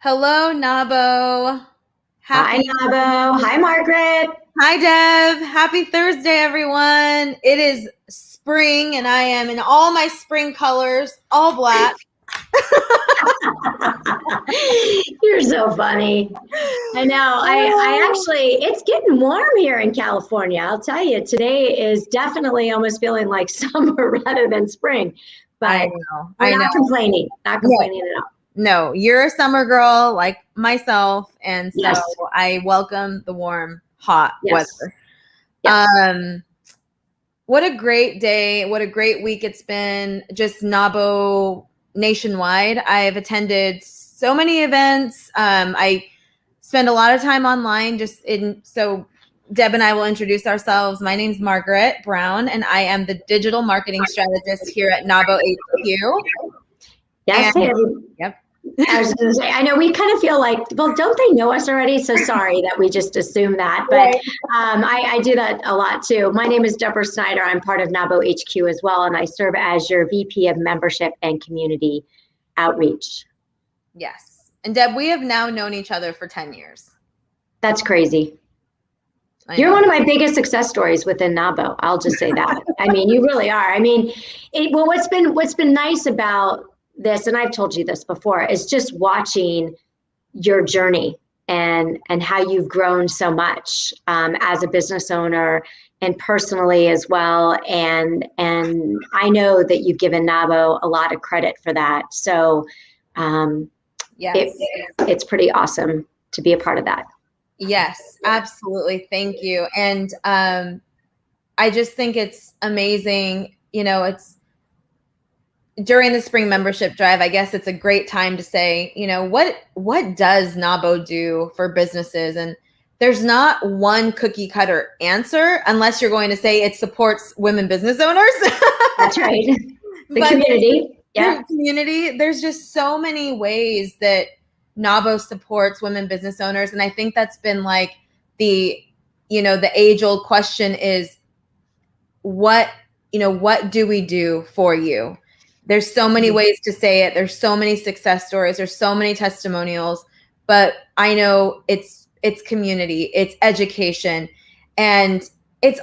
Hello, Nabo. Hi, Nabo. Hi, Margaret. Hi, Deb. Happy Thursday, everyone. It is spring, and I am in all my spring colors, all black. You're so funny. I know. I actually, it's getting warm here in California. I'll tell you, today is definitely almost feeling like summer rather than spring. But I know. we're not complaining. Not complaining at all. No, you're a summer girl like myself, and so Yes. I welcome the warm, hot weather. Yes. What a great day. What a great week it's been. Just NAWBOHQ nationwide. I've attended so many events. I spend a lot of time online so Deb and I will introduce ourselves. My name's Margaret Brown, and I am the digital marketing strategist here at NAWBOHQ. Yes. Yep. I was going to say, I know we kind of feel like, well, don't they know us already? So sorry that we just assume that. But I do that a lot too. My name is Deborah Snyder. I'm part of NAWBOHQ as well. And I serve as your VP of Membership and Community Outreach. Yes. And Deb, we have now known each other for 10 years. That's crazy. You're one of my biggest success stories within NAWBO. I'll just say that. I mean, you really are. I mean, what's been nice about this, and I've told you this before, is just watching your journey and how you've grown so much as a business owner and personally as well. And I know that you've given NAWBO a lot of credit for that. So yes, it's pretty awesome to be a part of that. Yes, absolutely. Thank you. And I just think it's amazing. You know, it's during the spring membership drive. I guess it's a great time to say, you know, what does NAWBO do for businesses? And there's not one cookie cutter answer unless you're going to say it supports women business owners. That's right. The community. Yeah. The community. There's just so many ways that NAWBO supports women business owners. And I think that's been like the age old question is what do we do for you? There's so many ways to say it. There's so many success stories. There's so many testimonials, but I know it's community, it's education. And it's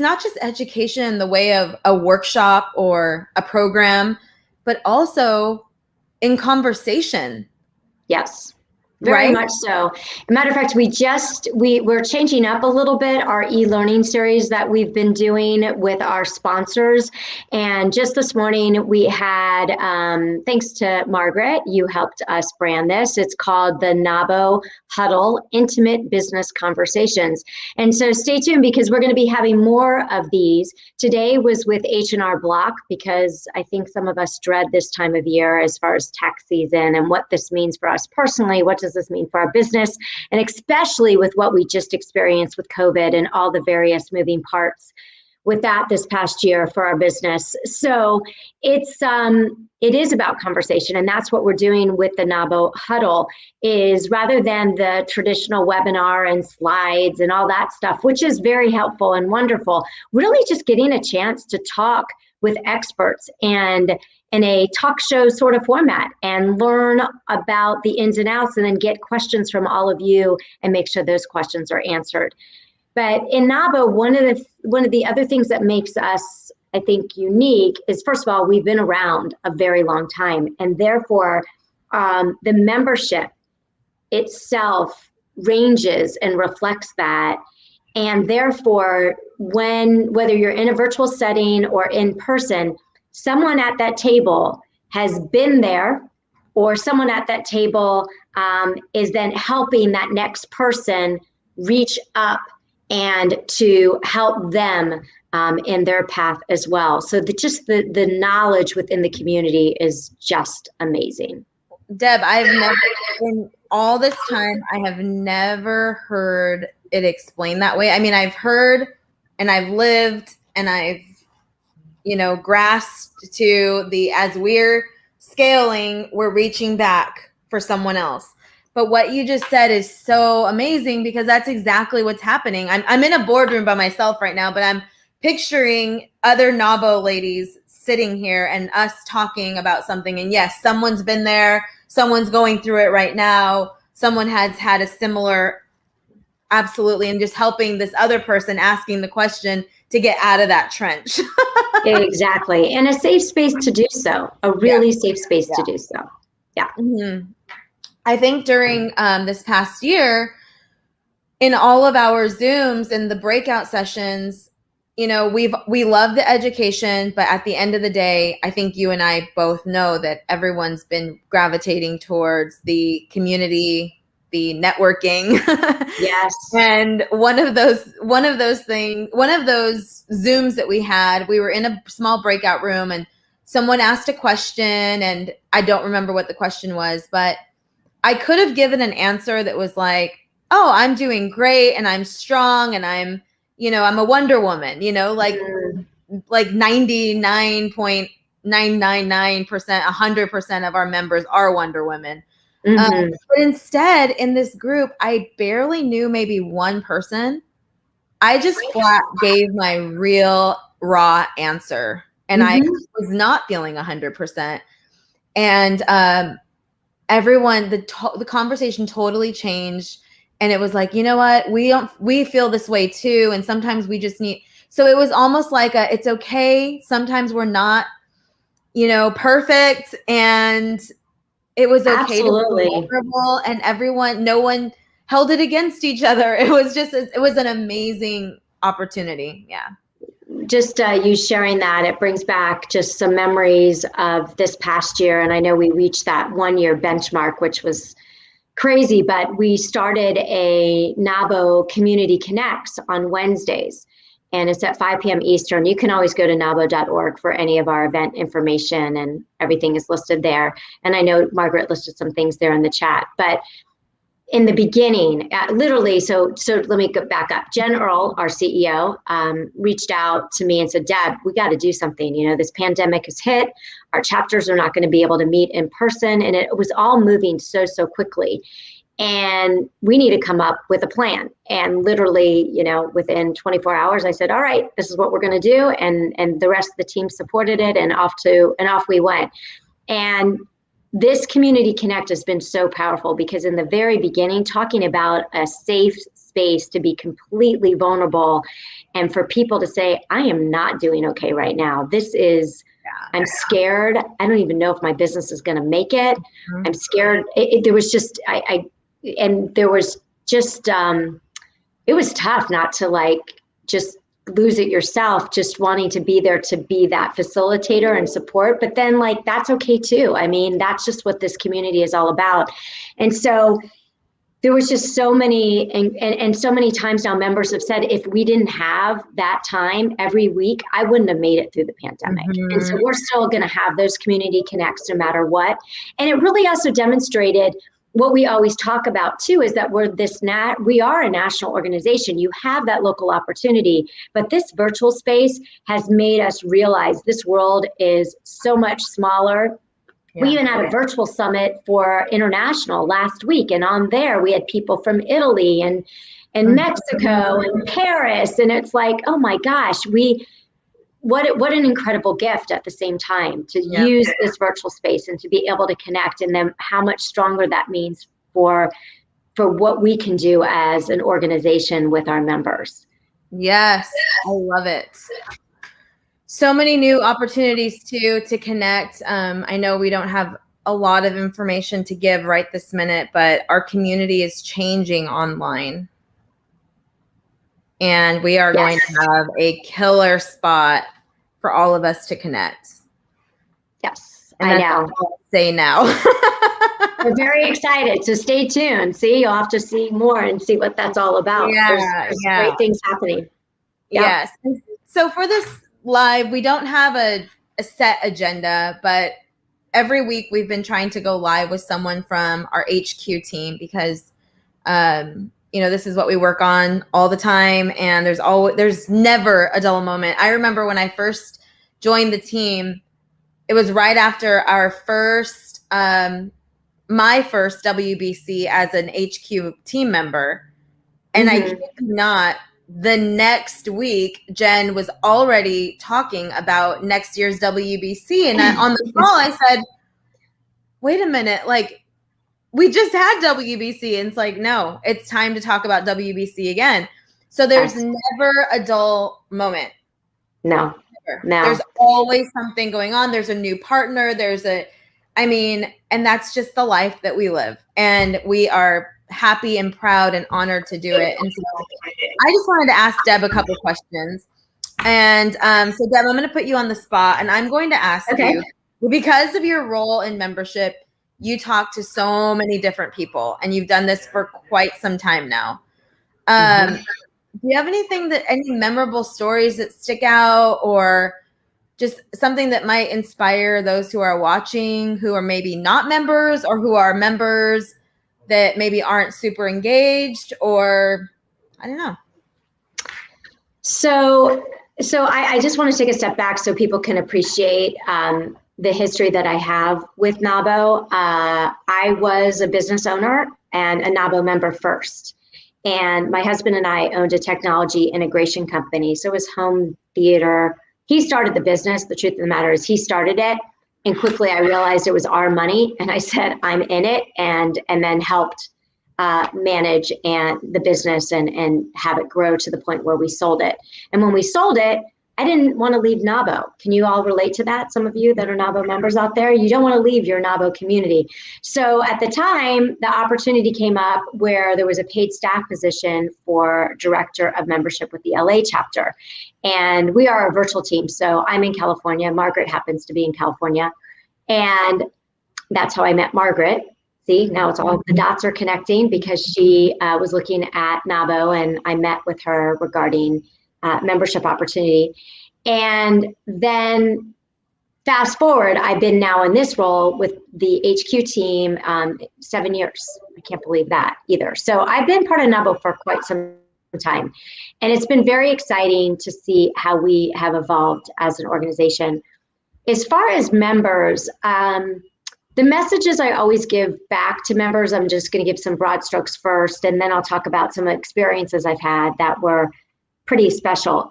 not just education in the way of a workshop or a program, but also in conversation. Yes, very much so. Matter of fact, we're changing up a little bit our e-learning series that we've been doing with our sponsors. And just this morning we had, thanks to Margaret, you helped us brand this. It's called the NAWBO Huddle Intimate Business Conversations. And so stay tuned because we're going to be having more of these. Today was with H&R Block because I think some of us dread this time of year as far as tax season and what this means for us personally. What does this mean for our business? And especially with what we just experienced with COVID and all the various moving parts with that this past year for our business. So it is about conversation, and that's what we're doing with the NAWBO Huddle, is rather than the traditional webinar and slides and all that stuff, which is very helpful and wonderful, really just getting a chance to talk with experts and in a talk show sort of format and learn about the ins and outs and then get questions from all of you and make sure those questions are answered. But in NAWBO, one of the other things that makes us, I think, unique is, first of all, we've been around a very long time, and therefore the membership itself ranges and reflects that. And therefore, whether you're in a virtual setting or in person, someone at that table has been there, or someone at that table is then helping that next person reach up and to help them in their path as well. So the knowledge within the community is just amazing. Deb, in all this time, I have never heard it explained that way. I mean, I've heard and I've lived and I've, grasped to as we're scaling, we're reaching back for someone else. But what you just said is so amazing because that's exactly what's happening. I'm in a boardroom by myself right now, but I'm picturing other NAWBO ladies sitting here and us talking about something. And yes, someone's been there, someone's going through it right now, someone has had a similar, absolutely, and just helping this other person asking the question to get out of that trench. Exactly. And a safe space to do so, a really safe space to do so. Yeah. Mm-hmm. I think during this past year, in all of our Zooms and the breakout sessions, you know, we love the education, but at the end of the day, I think you and I both know that everyone's been gravitating towards the community, the networking. Yes. And one of those Zooms that we had, we were in a small breakout room and someone asked a question, and I don't remember what the question was, but I could have given an answer that was like, oh, I'm doing great and I'm strong and I'm a Wonder Woman, like 99.999%, 100% of our members are Wonder Women. Mm-hmm. But instead, in this group, I barely knew maybe one person. I just flat gave my real raw answer, and I was not feeling 100%. And everyone, the conversation totally changed, and it was like, you know what, we feel this way too, and sometimes we just need. So it was almost like it's okay. Sometimes we're not, perfect, and it was okay to be vulnerable, and no one held it against each other. It was an amazing opportunity. Yeah. Just you sharing that, it brings back just some memories of this past year. And I know we reached that 1-year benchmark, which was crazy, but we started a NAWBO Community Connects on Wednesdays. And it's at 5 p.m. Eastern. You can always go to NAWBO.org for any of our event information, and everything is listed there. And I know Margaret listed some things there in the chat, but in the beginning, literally, so let me go back up. Jen Earl, our CEO, reached out to me and said, Deb, we got to do something. This pandemic has hit. Our chapters are not going to be able to meet in person. And it was all moving so quickly. And we need to come up with a plan. And literally, within 24 hours, I said, all right, this is what we're going to do. And the rest of the team supported it, and off we went. And this Community Connect has been so powerful, because in the very beginning, talking about a safe space to be completely vulnerable, and for people to say, I am not doing okay right now. I'm scared. I don't even know if my business is going to make it. I'm scared. There was just, it was tough not to just lose it yourself, just wanting to be there to be that facilitator and support. But then that's okay too. I mean, that's just what this community is all about. And so there was just so many, and so many times now members have said, if we didn't have that time every week, I wouldn't have made it through the pandemic. Mm-hmm. And so we're still going to have those community connects no matter what. And it really also demonstrated what we always talk about too, is that we are a national organization. You have that local opportunity, but this virtual space has made us realize this world is so much smaller. Yeah. We even had a virtual summit for international last week, and on there we had people from Italy and Mexico and Paris, and it's like, oh my gosh, what an incredible gift at the same time to use this virtual space and to be able to connect, and then how much stronger that means for what we can do as an organization with our members. Yes, I love it. So many new opportunities to connect. I know we don't have a lot of information to give right this minute, but our community is changing online. And we are going to have a killer spot for all of us to connect. Yes, and I know. I'll say now. We're very excited. So stay tuned. See, you'll have to see more and see what that's all about. There's great things happening. Yes. And so for this live, we don't have a set agenda, but every week we've been trying to go live with someone from our HQ team, because this is what we work on all the time, and there's never a dull moment. I remember when I first joined the team, it was right after our first my first WBC as an HQ team member, and I kid you not, the next week, Jen was already talking about next year's WBC. And on the call, I said, wait a minute, like, we just had WBC. And it's like, no, it's time to talk about WBC again. So there's never a dull moment. No. There's always something going on. There's a new partner. And that's just the life that we live. And we are happy and proud and honored to do it. And so I just wanted to ask Deb a couple questions. And so Deb, I'm going to put you on the spot, and I'm going to ask you, because of your role in membership, you talk to so many different people, and you've done this for quite some time now. Do you have any memorable stories that stick out, or just something that might inspire those who are watching, who are maybe not members, or who are members that maybe aren't super engaged, or I don't know? So I just want to take a step back so people can appreciate the history that I have with NAWBO. I was a business owner and a NAWBO member first. And my husband and I owned a technology integration company. So it was home theater. He started the business. The truth of the matter is he started it. And quickly I realized it was our money. And I said, I'm in it, and then helped manage the business and have it grow to the point where we sold it. And when we sold it, I didn't want to leave NAWBO. Can you all relate to that? Some of you that are NAWBO members out there, you don't want to leave your NAWBO community. So at the time, the opportunity came up where there was a paid staff position for director of membership with the LA chapter. And we are a virtual team. So I'm in California. Margaret happens to be in California. And that's how I met Margaret. See, now it's all the dots are connecting, because she was looking at NAWBO, and I met with her regarding membership opportunity. And then fast forward, I've been now in this role with the HQ team 7 years. I can't believe that either. So I've been part of NAWBO for quite some time. And it's been very exciting to see how we have evolved as an organization. As far as members, the messages I always give back to members, I'm just going to give some broad strokes first, and then I'll talk about some experiences I've had that were pretty special,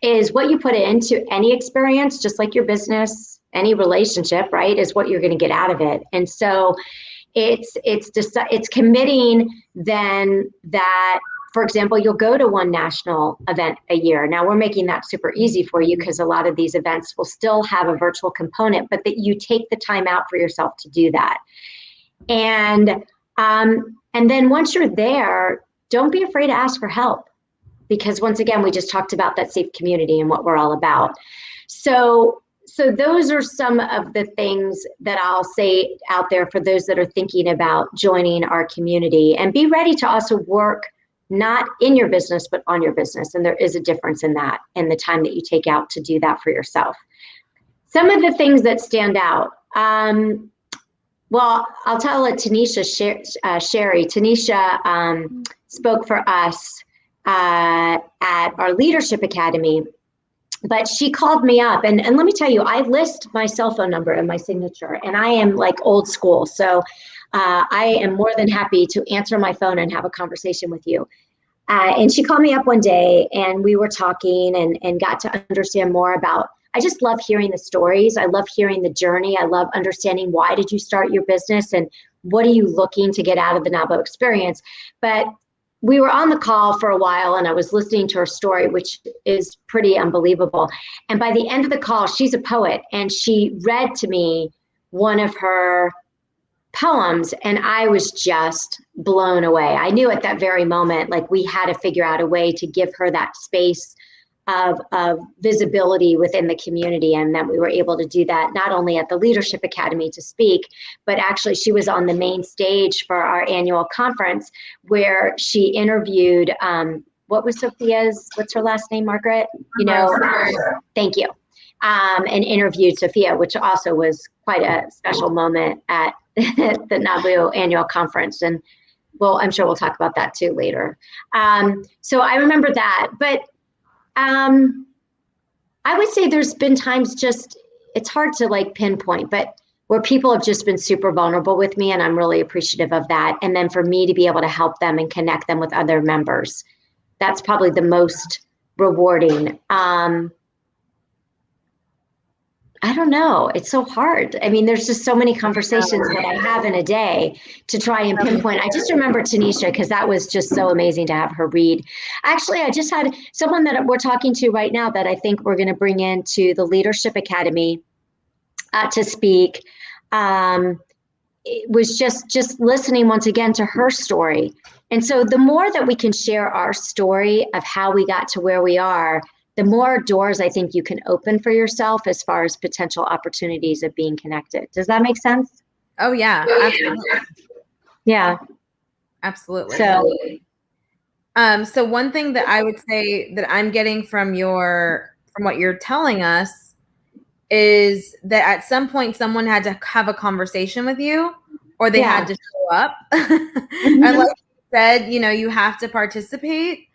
is what you put into any experience, just like your business, any relationship, right, is what you're going to get out of it. And so it's committing then that, for example, you'll go to one national event a year. Now we're making that super easy for you, because a lot of these events will still have a virtual component, but that you take the time out for yourself to do that. And then once you're there, don't be afraid to ask for help, because once again, we just talked about that safe community and what we're all about. So those are some of the things that I'll say out there for those that are thinking about joining our community, and be ready to also work not in your business, but on your business. And there is a difference in that, and the time that you take out to do that for yourself. Some of the things that stand out. Well, I'll tell it. Sherry. Tanisha spoke for us at our Leadership Academy, but she called me up, and let me tell you, I list my cell phone number in my signature, and I am like old school. So I am more than happy to answer my phone and have a conversation with you. And she called me up one day, and we were talking and got to understand more about, I just love hearing the stories. I love hearing the journey. I love understanding, why did you start your business, and what are you looking to get out of the NAWBO experience? But we were on the call for a while, and I was listening to her story, which is pretty unbelievable. And by the end of the call, she's a poet, and she read to me one of her poems, and I was just blown away. I knew at that very moment, like, we had to figure out a way to give her that space of visibility within the community, and that we were able to do that not only at the Leadership Academy to speak, but actually she was on the main stage for our annual conference, where she interviewed, what's her last name, Margaret? Thank you. And interviewed Sophia, which also was quite a special moment at the NAWBO annual conference. And well, I'm sure we'll talk about that too later. So I remember that, but I would say there's been times, it's hard to like pinpoint, but where people have just been super vulnerable with me, and I'm really appreciative of that. And then for me to be able to help them and connect them with other members, that's probably the most rewarding. I don't know. It's so hard. I mean, there's just so many conversations that I have in a day to try and pinpoint. I just remember Tanisha because that was just so amazing to have her read. Actually, I just had someone that we're talking to right now that I think we're going to bring into the Leadership Academy to speak. It was just listening once again to her story. And so the more that we can share our story of how we got to where we are, the more doors I think you can open for yourself as far as potential opportunities of being connected. Does that make sense? Oh yeah, absolutely. Yeah. Absolutely. So one thing that I would say that I'm getting from what you're telling us is that at some point someone had to have a conversation with you, or they had to show up. And like you said, you have to participate.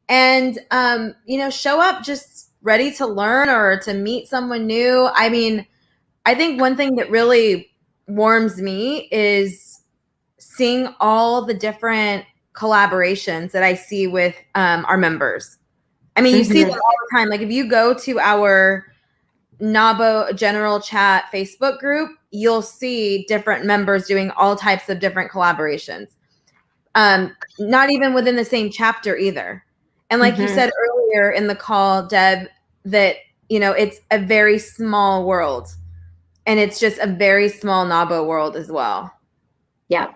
And, show up just ready to learn or to meet someone new. I mean, I think one thing that really warms me is seeing all the different collaborations that I see with our members. I mean, you see them all the time. Like if you go to our NAWBO General Chat Facebook group, you'll see different members doing all types of different collaborations. Not even within the same chapter either. And like you said earlier in the call, Deb, that, it's a very small world, and it's just a very small NAWBO world as well. Yeah.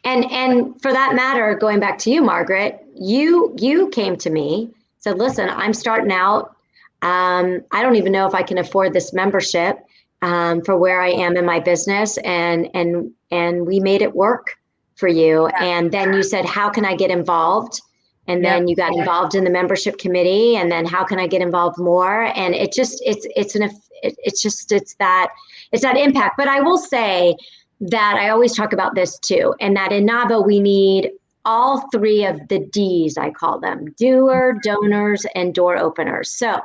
And for that matter, going back to you, Margaret, you came to me, said, listen, I'm starting out. I don't even know if I can afford this membership for where I am in my business. And we made it work for you. Yeah. And then you said, how can I get involved? And then you got involved in the membership committee. And then how can I get involved more? And it's that impact. But I will say that I always talk about this too, and that in NAWBO, we need all three of the D's, I call them: doer, donors, and door openers. So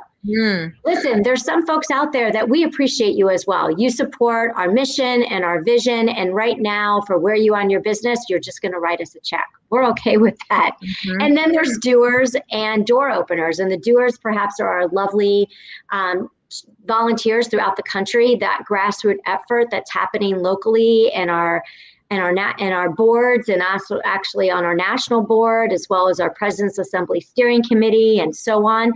listen, there's some folks out there that we appreciate you as well. You support our mission and our vision. And right now, for where you are in your business, you're just going to write us a check. We're okay with that. And then there's doers and door openers. And the doers perhaps are our lovely volunteers throughout the country, that grassroots effort that's happening locally in our boards, and also actually on our national board, as well as our President's Assembly Steering Committee and so on.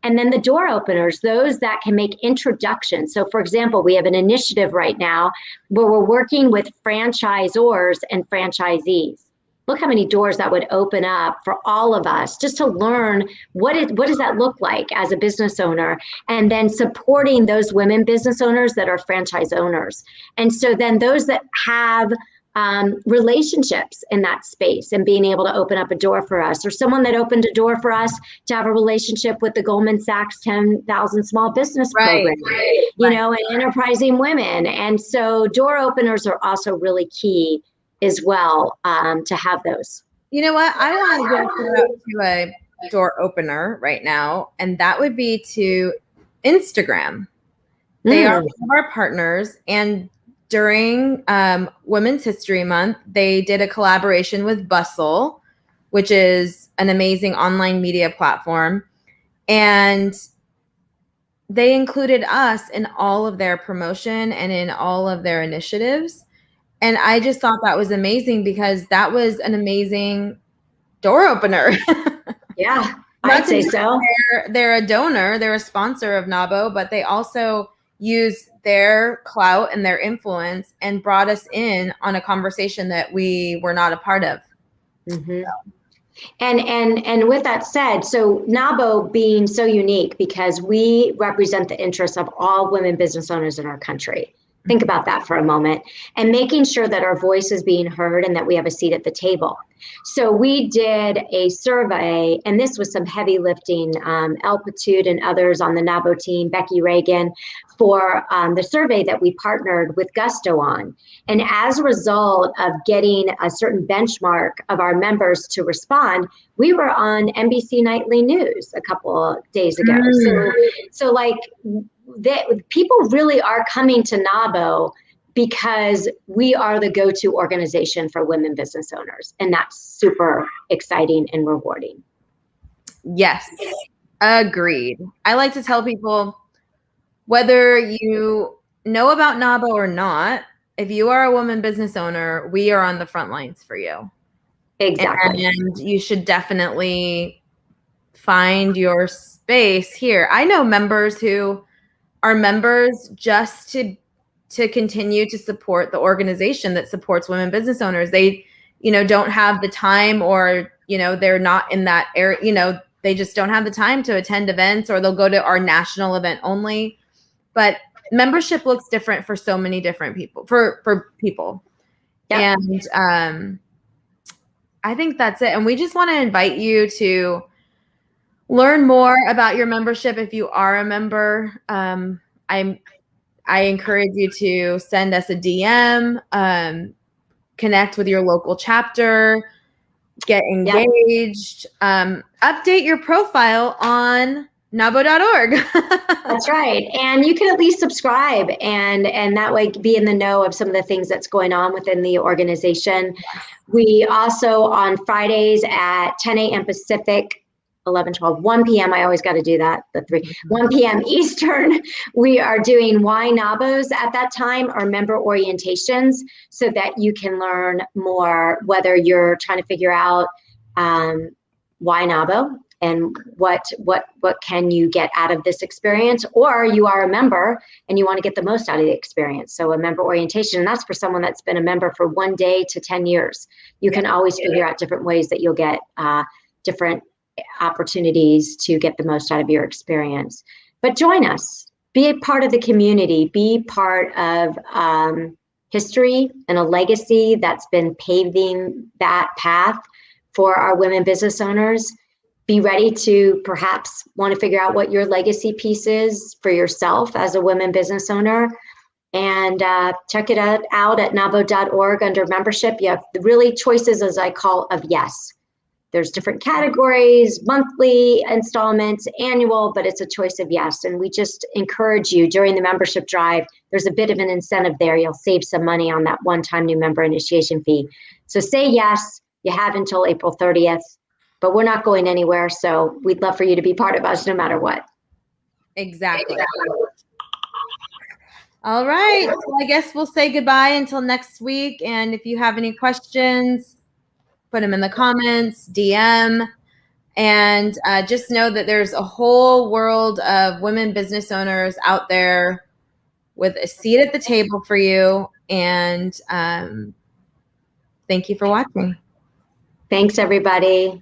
And then the door openers, those that can make introductions. So for example, we have an initiative right now where we're working with franchisors and franchisees. Look how many doors that would open up for all of us just to learn what does that look like as a business owner, and then supporting those women business owners that are franchise owners. And so then those that have relationships in that space and being able to open up a door for us, or someone that opened a door for us to have a relationship with the Goldman Sachs 10,000 Small Business Program, and enterprising women. And so door openers are also really key as well, to have those. You know what? I want to go to a door opener right now, and that would be to Instagram. They are one of our partners, and during Women's History Month, they did a collaboration with Bustle, which is an amazing online media platform. And they included us in all of their promotion and in all of their initiatives. And I just thought that was amazing, because that was an amazing door opener. Yeah, I'd say so. They're a donor, they're a sponsor of NAWBO, but they also use their clout and their influence and brought us in on a conversation that we were not a part of. So. And with that said, so NAWBO being so unique because we represent the interests of all women business owners in our country. Think about that for a moment, and making sure that our voice is being heard and that we have a seat at the table. So we did a survey, and this was some heavy lifting, El Patude and others on the NAWBO team, Becky Reagan, for the survey that we partnered with Gusto on. And as a result of getting a certain benchmark of our members to respond, we were on NBC Nightly News a couple of days ago. So like, people really are coming to NAWBO because we are the go-to organization for women business owners. And that's super exciting and rewarding. Yes, agreed. I like to tell people, whether you know about NAWBO or not, if you are a woman business owner, we are on the front lines for you. Exactly. And you should definitely find your space here. I know members who are members just to continue to support the organization that supports women business owners. They, don't have the time, or, they're not in that area, they just don't have the time to attend events, or they'll go to our national event only. But membership looks different for so many different people, for people. Yep. And I think that's it. And we just want to invite you to learn more about your membership. If you are a member, I encourage you to send us a DM, connect with your local chapter, get engaged, update your profile on NAWBOHQ.org. That's right. And you can at least subscribe and that way be in the know of some of the things that's going on within the organization. We also, on Fridays at 10 a.m. Pacific, 11, 12, 1 p.m. I always got to do that, 1 p.m. Eastern, we are doing Why NAWBOs at that time, or member orientations, so that you can learn more, whether you're trying to figure out why NAWBO and what can you get out of this experience, or you are a member and you want to get the most out of the experience. So a member orientation, and that's for someone that's been a member for 1 day to 10 years. You can always figure out different ways that you'll get different opportunities to get the most out of your experience. But join us, be a part of the community, be part of history and a legacy that's been paving that path for our women business owners. Be ready to perhaps want to figure out what your legacy piece is for yourself as a women business owner. And check it out at NAWBOHQ.org under membership. You have really choices, as I call, of yes. There's different categories, monthly installments, annual, but it's a choice of yes. And we just encourage you during the membership drive, there's a bit of an incentive there. You'll save some money on that one-time new member initiation fee. So say yes. You have until April 30th, but we're not going anywhere. So we'd love for you to be part of us no matter what. Exactly. All right. So I guess we'll say goodbye until next week. And if you have any questions, put them in the comments, DM, and just know that there's a whole world of women business owners out there with a seat at the table for you. And thank you for watching. Thanks, everybody.